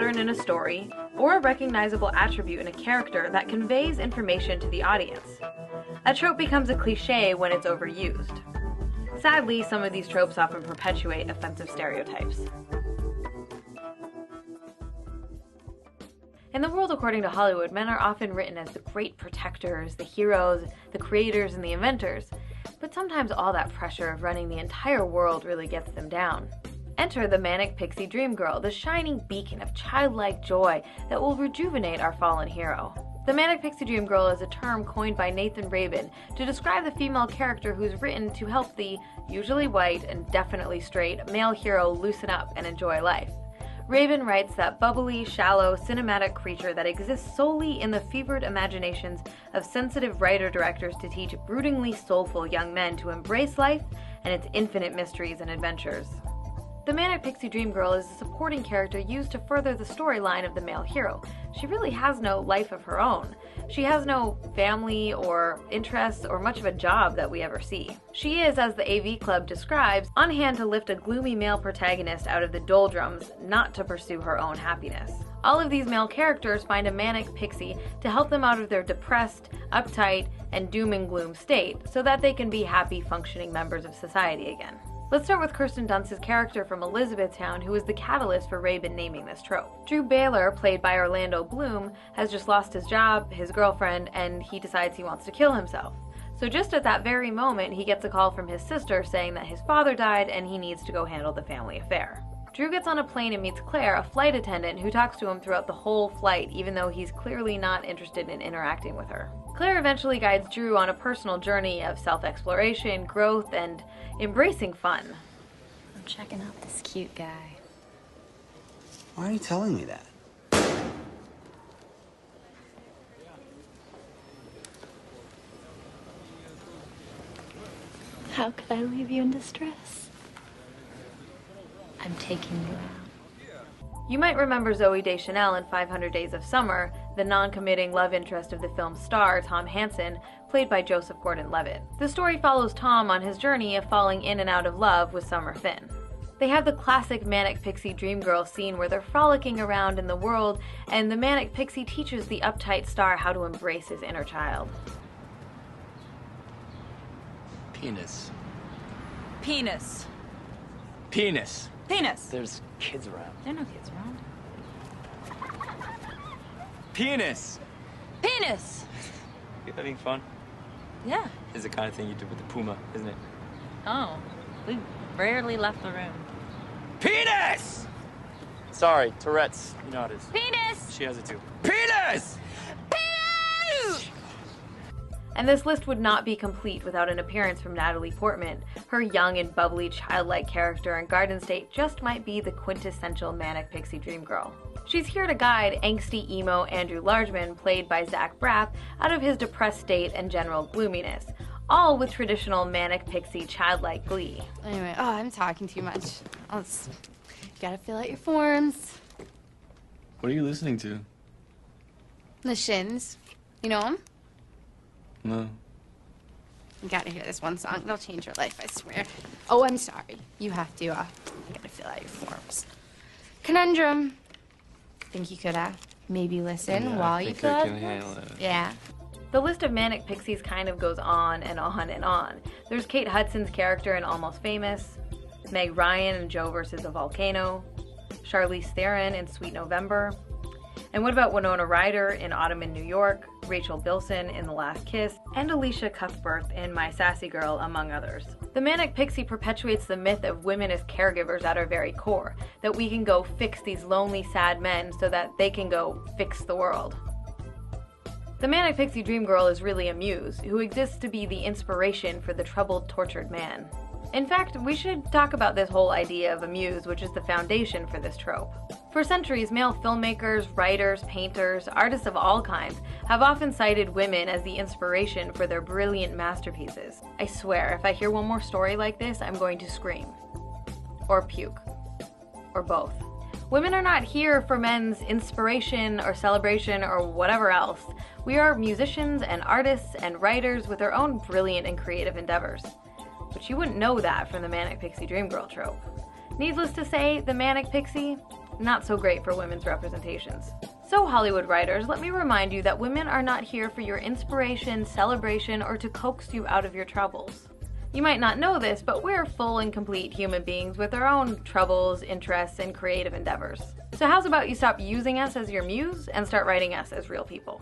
pattern in a story, or a recognizable attribute in a character that conveys information to the audience. A trope becomes a cliché when it's overused. Sadly, some of these tropes often perpetuate offensive stereotypes. In the world according to Hollywood, men are often written as the great protectors, the heroes, the creators, and the inventors, but sometimes all that pressure of running the entire world really gets them down. Enter the Manic Pixie Dream Girl, the shining beacon of childlike joy that will rejuvenate our fallen hero. The Manic Pixie Dream Girl is a term coined by Nathan Rabin to describe the female character who's written to help the, usually white and definitely straight, male hero loosen up and enjoy life. Rabin writes that bubbly, shallow, cinematic creature that exists solely in the fevered imaginations of sensitive writer-directors to teach broodingly soulful young men to embrace life and its infinite mysteries and adventures. The Manic Pixie Dream Girl is a supporting character used to further the storyline of the male hero. She really has no life of her own. She has no family or interests or much of a job that we ever see. She is, as the AV Club describes, on hand to lift a gloomy male protagonist out of the doldrums, not to pursue her own happiness. All of these male characters find a manic pixie to help them out of their depressed, uptight, and doom and gloom state so that they can be happy, functioning members of society again. Let's start with Kirsten Dunst's character from Elizabethtown, who was the catalyst for Rabin naming this trope. Drew Baylor, played by Orlando Bloom, has just lost his job, his girlfriend, and he decides he wants to kill himself. So just at that very moment, he gets a call from his sister saying that his father died and he needs to go handle the family affair. Drew gets on a plane and meets Claire, a flight attendant who talks to him throughout the whole flight, even though he's clearly not interested in interacting with her. Claire eventually guides Drew on a personal journey of self-exploration, growth, and embracing fun. I'm checking out this cute guy. Why are you telling me that? How could I leave you in distress? I'm taking you out. You might remember Zooey Deschanel in 500 Days of Summer, the non-committing love interest of the film's star, Tom Hansen, played by Joseph Gordon-Levitt. The story follows Tom on his journey of falling in and out of love with Summer Finn. They have the classic Manic Pixie Dream Girl scene where they're frolicking around in the world, and the Manic Pixie teaches the uptight star how to embrace his inner child. Penis. Penis. Penis. Penis. There's kids around. There are no kids around. Penis! Penis! You having fun? Yeah. It's the kind of thing you do with the puma, isn't it? Oh, we rarely left the room. Penis! Sorry, Tourette's. You know how it is. Penis! She has it too. Penis! Penis! And this list would not be complete without an appearance from Natalie Portman. Her young and bubbly childlike character in Garden State just might be the quintessential Manic Pixie Dream Girl. She's here to guide angsty emo Andrew Largeman, played by Zach Braff, out of his depressed state and general gloominess, all with traditional Manic Pixie childlike glee. Anyway, I'm talking too much. Gotta fill out your forms. What are you listening to? The Shins. You know them? No. You gotta hear this one song. It'll change your life, I swear. Oh, I'm sorry. You have to, you gotta fill out your forms. Conundrum. Think you could, maybe listen while you fill out your forms? Yeah. The list of Manic Pixies kind of goes on and on and on. There's Kate Hudson's character in Almost Famous, Meg Ryan in Joe vs. the Volcano, Charlize Theron in Sweet November, and what about Winona Ryder in Autumn in New York, Rachel Bilson in The Last Kiss, and Alicia Cuthbert in My Sassy Girl, among others. The Manic Pixie perpetuates the myth of women as caregivers at our very core, that we can go fix these lonely, sad men so that they can go fix the world. The Manic Pixie Dream Girl is really a muse, who exists to be the inspiration for the troubled, tortured man. In fact, we should talk about this whole idea of a muse, which is the foundation for this trope. For centuries, male filmmakers, writers, painters, artists of all kinds have often cited women as the inspiration for their brilliant masterpieces. I swear, if I hear one more story like this, I'm going to scream. Or puke. Or both. Women are not here for men's inspiration or celebration or whatever else. We are musicians and artists and writers with our own brilliant and creative endeavors. But you wouldn't know that from the Manic Pixie Dream Girl trope. Needless to say, the Manic Pixie, Not so great for women's representations. So Hollywood writers, let me remind you that women are not here for your inspiration, celebration, or to coax you out of your troubles. You might not know this, but we're full and complete human beings with our own troubles, interests, and creative endeavors. So how's about you stop using us as your muse and start writing us as real people?